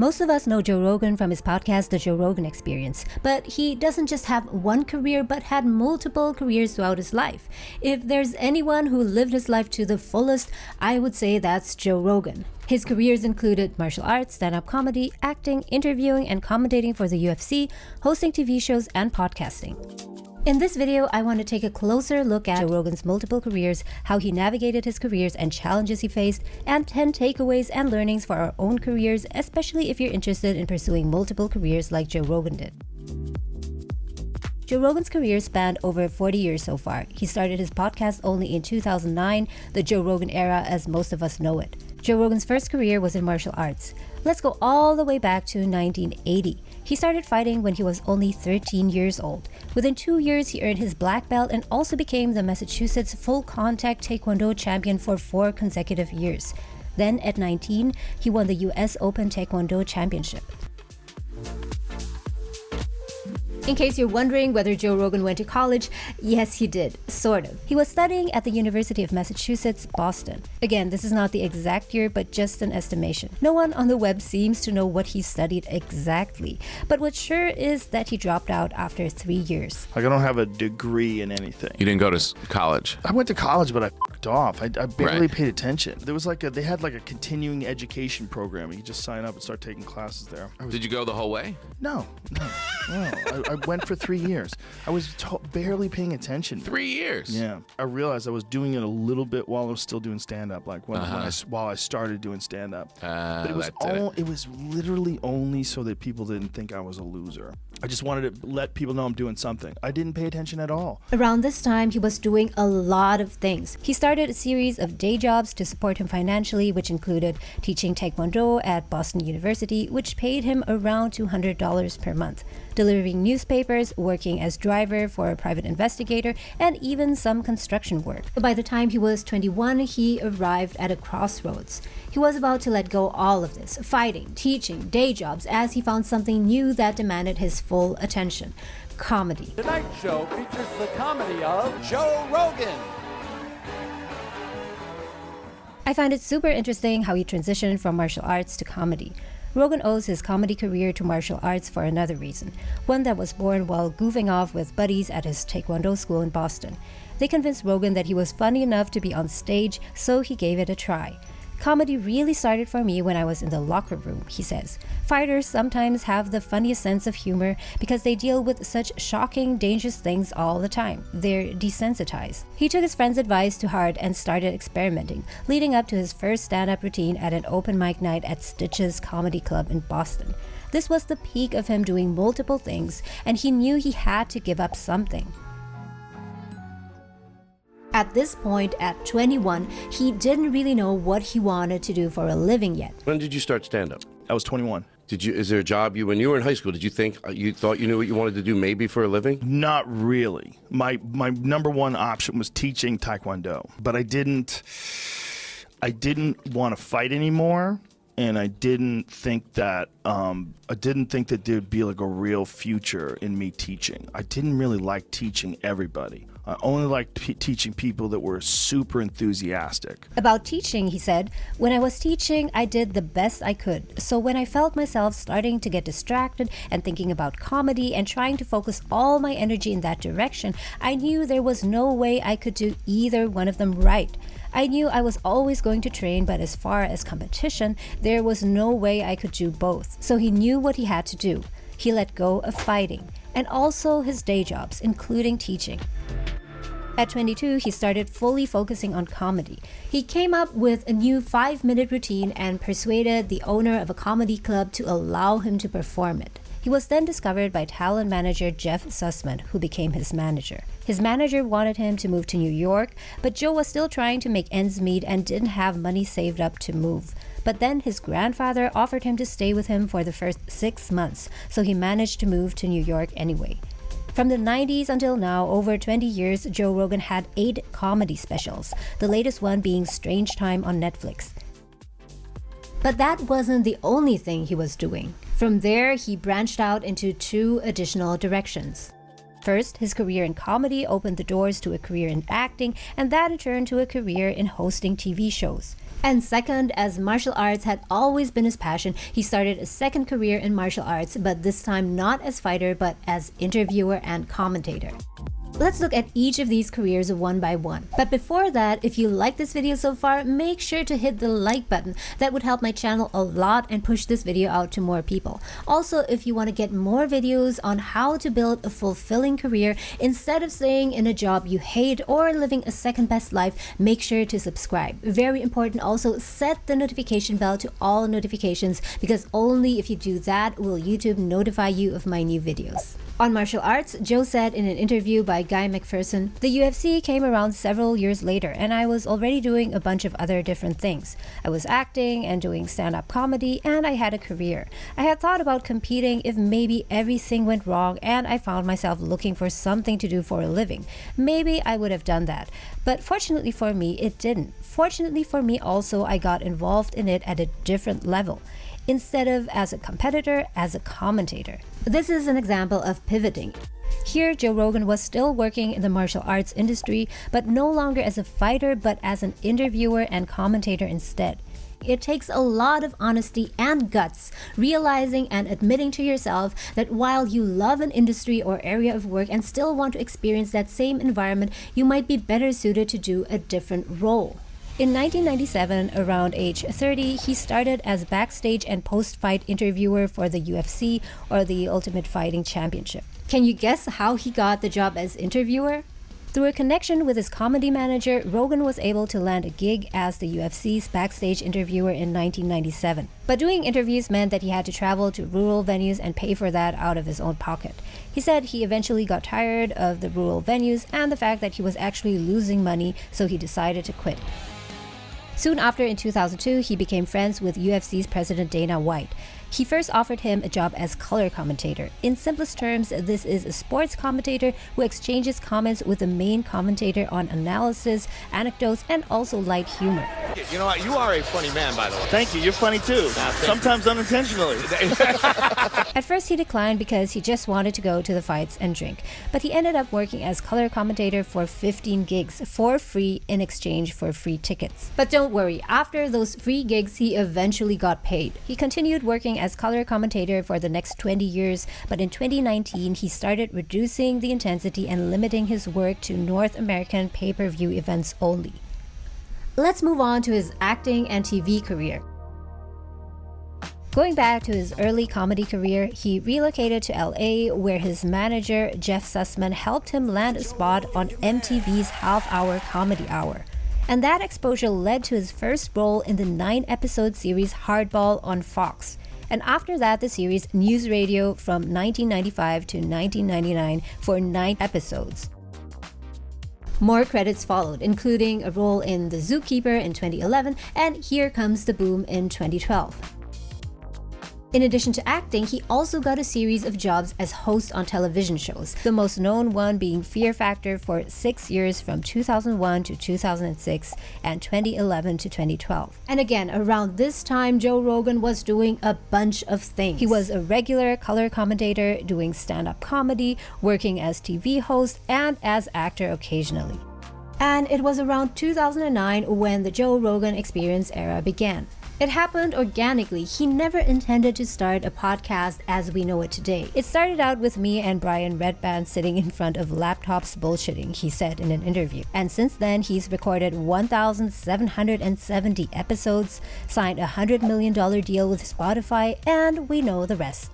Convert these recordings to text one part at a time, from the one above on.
Most of us know Joe Rogan from his podcast, The Joe Rogan Experience, but he doesn't just have one career but had multiple careers throughout his life. If there's anyone who lived his life to the fullest, I would say that's Joe Rogan. His careers included martial arts, stand-up comedy, acting, interviewing and commentating for the UFC, hosting TV shows, and podcasting. In this video, I want to take a closer look at Joe Rogan's multiple careers, how he navigated his careers and challenges he faced, and 10 takeaways and learnings for our own careers, especially if you're interested in pursuing multiple careers like Joe Rogan did. Joe Rogan's career spanned over 40 years so far. He started his podcast only in 2009, the Joe Rogan era as most of us know it. Joe Rogan's first career was in martial arts. Let's go all the way back to 1980. He started fighting when he was only 13 years old. Within 2 years, he earned his black belt and also became the Massachusetts full contact Taekwondo champion for 4 consecutive years. Then at 19, he won the US Open Taekwondo Championship. In case you're wondering whether Joe Rogan went to college, yes, he did, sort of. He was studying at the University of Massachusetts, Boston. Again, this is not the exact year, but just an estimation. No one on the web seems to know what he studied exactly, but what's sure is that he dropped out after 3 years. Like, I don't have a degree in anything. You didn't go to college? I went to college, but I f***ed off. I barely paid attention. There was they had a continuing education program. You just sign up and start taking classes there. Did you go the whole way? No. I went for 3 years. I was barely paying attention. 3 years? Yeah. I realized I was doing it a little bit while I was still doing stand-up, while I started doing stand-up. But it was literally only so that people didn't think I was a loser. I just wanted to let people know I'm doing something. I didn't pay attention at all. Around this time, he was doing a lot of things. He started a series of day jobs to support him financially, which included teaching Taekwondo at Boston University, which paid him around $200 per month, delivering newspapers, working as driver for a private investigator, and even some construction work. By the time he was 21, he arrived at a crossroads. He was about to let go all of this, fighting, teaching, day jobs, as he found something new that demanded his full attention: comedy. Tonight's show features the comedy of Joe Rogan. I find it super interesting how he transitioned from martial arts to comedy. Rogan owes his comedy career to martial arts for another reason, one that was born while goofing off with buddies at his Taekwondo school in Boston. They convinced Rogan that he was funny enough to be on stage, so he gave it a try. Comedy really started for me when I was in the locker room, he says. Fighters sometimes have the funniest sense of humor because they deal with such shocking, dangerous things all the time. They're desensitized. He took his friend's advice to heart and started experimenting, leading up to his first stand-up routine at an open mic night at Stitch's Comedy Club in Boston. This was the peak of him doing multiple things, and he knew he had to give up something. At this point, at 21, he didn't really know what he wanted to do for a living yet. When did you start stand-up? I was 21. Is there a job when you were in high school, did you thought you knew what you wanted to do maybe for a living? Not really. My number one option was teaching Taekwondo, but I didn't want to fight anymore. And I didn't think that there'd be a real future in me teaching. I didn't really like teaching everybody. I only liked teaching people that were super enthusiastic. About teaching, he said, when I was teaching, I did the best I could. So when I felt myself starting to get distracted and thinking about comedy and trying to focus all my energy in that direction, I knew there was no way I could do either one of them right. I knew I was always going to train, but as far as competition, there was no way I could do both. So he knew what he had to do. He let go of fighting, and also his day jobs, including teaching. At 22, he started fully focusing on comedy. He came up with a new 5-minute routine and persuaded the owner of a comedy club to allow him to perform it. He was then discovered by talent manager Jeff Sussman, who became his manager. His manager wanted him to move to New York, but Joe was still trying to make ends meet and didn't have money saved up to move. But then his grandfather offered him to stay with him for the first 6 months, so he managed to move to New York anyway. From the 90s until now, over 20 years, Joe Rogan had 8 comedy specials, the latest one being Strange Time on Netflix. But that wasn't the only thing he was doing. From there, he branched out into 2 additional directions. First, his career in comedy opened the doors to a career in acting, and that in turn to a career in hosting TV shows. And second, as martial arts had always been his passion, he started a second career in martial arts, but this time not as fighter, but as interviewer and commentator. Let's look at each of these careers one by one. But before that, if you like this video so far, make sure to hit the like button. That would help my channel a lot and push this video out to more people. Also, if you want to get more videos on how to build a fulfilling career instead of staying in a job you hate or living a second best life, make sure to subscribe. Very important also, set the notification bell to all notifications, because only if you do that will YouTube notify you of my new videos. On martial arts, Joe said in an interview by Guy McPherson, "The UFC came around several years later and I was already doing a bunch of other different things. I was acting and doing stand-up comedy and I had a career. I had thought about competing if maybe everything went wrong and I found myself looking for something to do for a living. Maybe I would have done that. But fortunately for me, it didn't. Fortunately for me also, I got involved in it at a different level. Instead of as a competitor, as a commentator." This is an example of pivoting. Here, Joe Rogan was still working in the martial arts industry, but no longer as a fighter, but as an interviewer and commentator instead. It takes a lot of honesty and guts, realizing and admitting to yourself that while you love an industry or area of work and still want to experience that same environment, you might be better suited to do a different role. In 1997, around age 30, he started as backstage and post-fight interviewer for the UFC, or the Ultimate Fighting Championship. Can you guess how he got the job as interviewer? Through a connection with his comedy manager, Rogan was able to land a gig as the UFC's backstage interviewer in 1997. But doing interviews meant that he had to travel to rural venues and pay for that out of his own pocket. He said he eventually got tired of the rural venues and the fact that he was actually losing money, so he decided to quit. Soon after, in 2002, he became friends with UFC's president Dana White. He first offered him a job as color commentator. In simplest terms, this is a sports commentator who exchanges comments with the main commentator on analysis, anecdotes, and also light humor. You know what? You are a funny man, by the way. Thank you. You're funny too. Sometimes unintentionally. At first, he declined because he just wanted to go to the fights and drink. But he ended up working as color commentator for 15 gigs for free in exchange for free tickets. But don't worry, after those free gigs, he eventually got paid. He continued working as color commentator for the next 20 years, but in 2019, he started reducing the intensity and limiting his work to North American pay-per-view events only. Let's move on to his acting and TV career. Going back to his early comedy career, he relocated to LA, where his manager, Jeff Sussman, helped him land a spot on MTV's half-hour comedy hour. And that exposure led to his first role in the 9-episode series Hardball on Fox. And after that, the series News Radio from 1995 to 1999 for 9 episodes. More credits followed, including a role in The Zookeeper in 2011 and Here Comes the Boom in 2012. In addition to acting, he also got a series of jobs as host on television shows, the most known one being Fear Factor for 6 years from 2001 to 2006 and 2011 to 2012. And again, around this time, Joe Rogan was doing a bunch of things. He was a regular color commentator, doing stand-up comedy, working as TV host, and as actor occasionally. And it was around 2009 when the Joe Rogan Experience era began. It happened organically. He never intended to start a podcast as we know it today. It started out with me and Brian Redband sitting in front of laptops bullshitting, he said in an interview. And since then, he's recorded 1,770 episodes, signed a $100 million deal with Spotify, and we know the rest.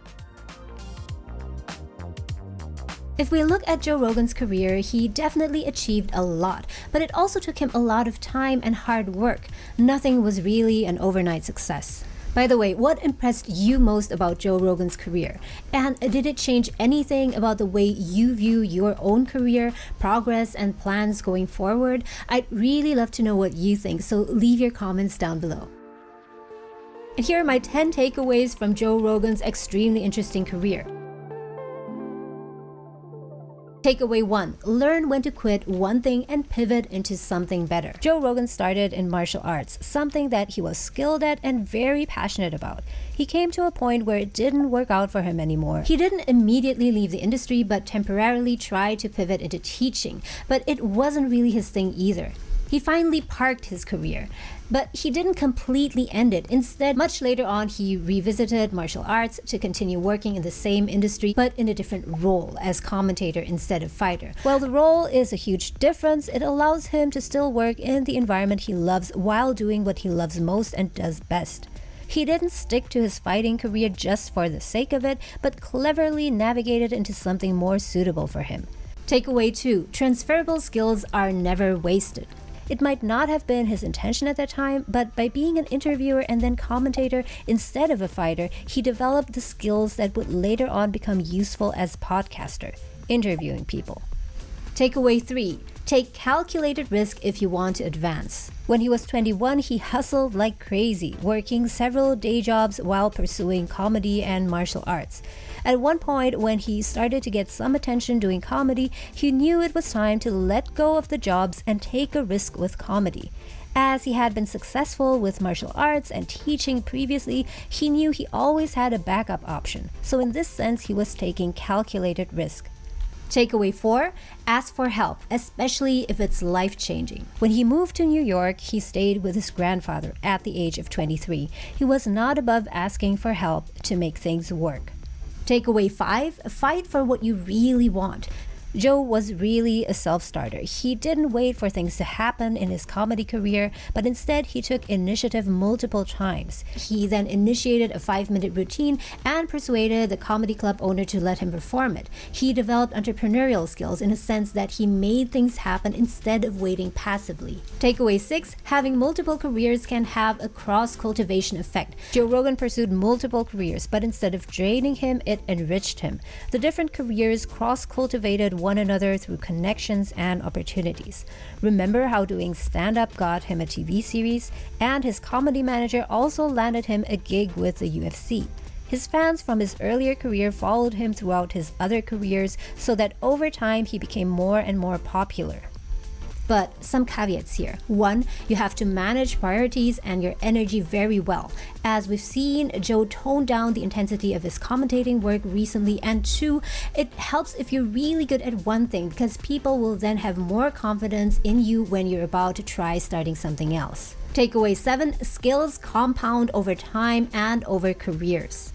If we look at Joe Rogan's career, he definitely achieved a lot, but it also took him a lot of time and hard work. Nothing was really an overnight success. By the way, what impressed you most about Joe Rogan's career? And did it change anything about the way you view your own career, progress, and plans going forward? I'd really love to know what you think, so leave your comments down below. And here are my 10 takeaways from Joe Rogan's extremely interesting career. Takeaway 1. Learn when to quit one thing and pivot into something better. Joe Rogan started in martial arts, something that he was skilled at and very passionate about. He came to a point where it didn't work out for him anymore. He didn't immediately leave the industry, but temporarily tried to pivot into teaching, but it wasn't really his thing either. He finally parked his career, but he didn't completely end it. Instead, much later on, he revisited martial arts to continue working in the same industry, but in a different role as commentator instead of fighter. While the role is a huge difference, it allows him to still work in the environment he loves while doing what he loves most and does best. He didn't stick to his fighting career just for the sake of it, but cleverly navigated into something more suitable for him. Takeaway 2. Transferable skills are never wasted. It might not have been his intention at that time, but by being an interviewer and then commentator instead of a fighter, he developed the skills that would later on become useful as podcaster, interviewing people. Takeaway 3. Take calculated risk if you want to advance. When he was 21, he hustled like crazy, working several day jobs while pursuing comedy and martial arts. At one point, when he started to get some attention doing comedy, he knew it was time to let go of the jobs and take a risk with comedy. As he had been successful with martial arts and teaching previously, he knew he always had a backup option. So in this sense, he was taking calculated risk. Takeaway 4. Ask for help, especially if it's life-changing. When he moved to New York, he stayed with his grandfather at the age of 23. He was not above asking for help to make things work. Takeaway 5. Fight for what you really want. Joe was really a self-starter. He didn't wait for things to happen in his comedy career, but instead he took initiative multiple times. He then initiated a 5-minute routine and persuaded the comedy club owner to let him perform it. He developed entrepreneurial skills in a sense that he made things happen instead of waiting passively. Takeaway 6. Having multiple careers can have a cross-cultivation effect. Joe Rogan pursued multiple careers, but instead of draining him, it enriched him. The different careers cross-cultivated one another through connections and opportunities. Remember how doing stand-up got him a TV series, and his comedy manager also landed him a gig with the UFC. His fans from his earlier career followed him throughout his other careers, so that over time he became more and more popular. But some caveats here. 1. You have to manage priorities and your energy very well. As we've seen, Joe toned down the intensity of his commentating work recently. And 2, it helps if you're really good at one thing, because people will then have more confidence in you when you're about to try starting something else. Takeaway 7. Skills compound over time and over careers.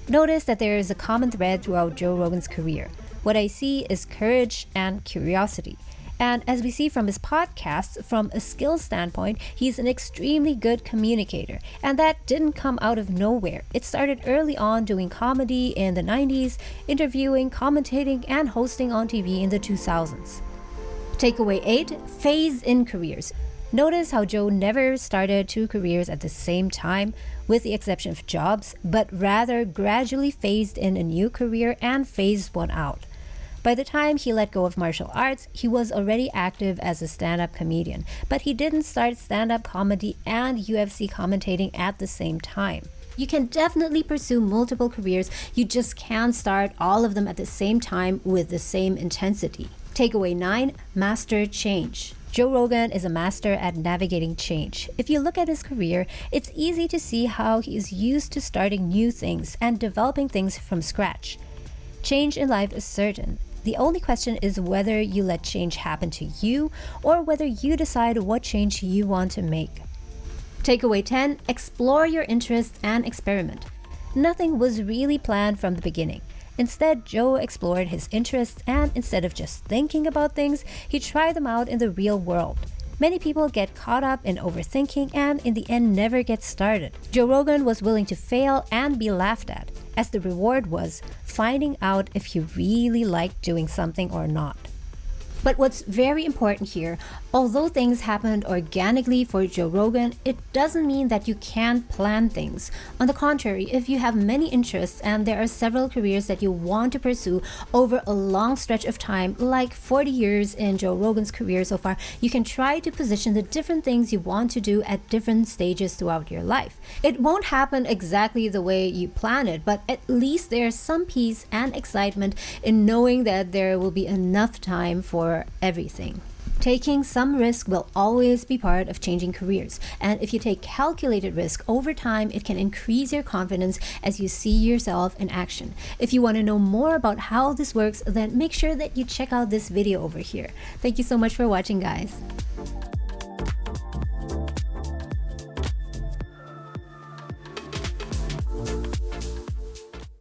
Notice that there is a common thread throughout Joe Rogan's career. What I see is courage and curiosity. And as we see from his podcasts, from a skills standpoint, he's an extremely good communicator. And that didn't come out of nowhere. It started early on doing comedy in the 90s, interviewing, commentating, and hosting on TV in the 2000s. Takeaway 8. Phase in careers. Notice how Joe never started 2 careers at the same time, with the exception of jobs, but rather gradually phased in a new career and phased one out. By the time he let go of martial arts, he was already active as a stand-up comedian, but he didn't start stand-up comedy and UFC commentating at the same time. You can definitely pursue multiple careers, you just can't start all of them at the same time with the same intensity. Takeaway 9. Master change. Joe Rogan is a master at navigating change. If you look at his career, it's easy to see how he is used to starting new things and developing things from scratch. Change in life is certain. The only question is whether you let change happen to you or whether you decide what change you want to make. Takeaway 10. Explore your interests and experiment. Nothing was really planned from the beginning. Instead, Joe explored his interests, and instead of just thinking about things, he tried them out in the real world. Many people get caught up in overthinking and in the end never get started. Joe Rogan was willing to fail and be laughed at, as the reward was finding out if he really liked doing something or not. But what's very important here, although things happened organically for Joe Rogan, it doesn't mean that you can't plan things. On the contrary, if you have many interests and there are several careers that you want to pursue over a long stretch of time, like 40 years in Joe Rogan's career so far, you can try to position the different things you want to do at different stages throughout your life. It won't happen exactly the way you plan it, but at least there's some peace and excitement in knowing that there will be enough time for everything. Taking some risk will always be part of changing careers, and if you take calculated risk over time, it can increase your confidence as you see yourself in action. If you want to know more about how this works, then make sure that you check out this video over here. Thank you so much for watching, guys.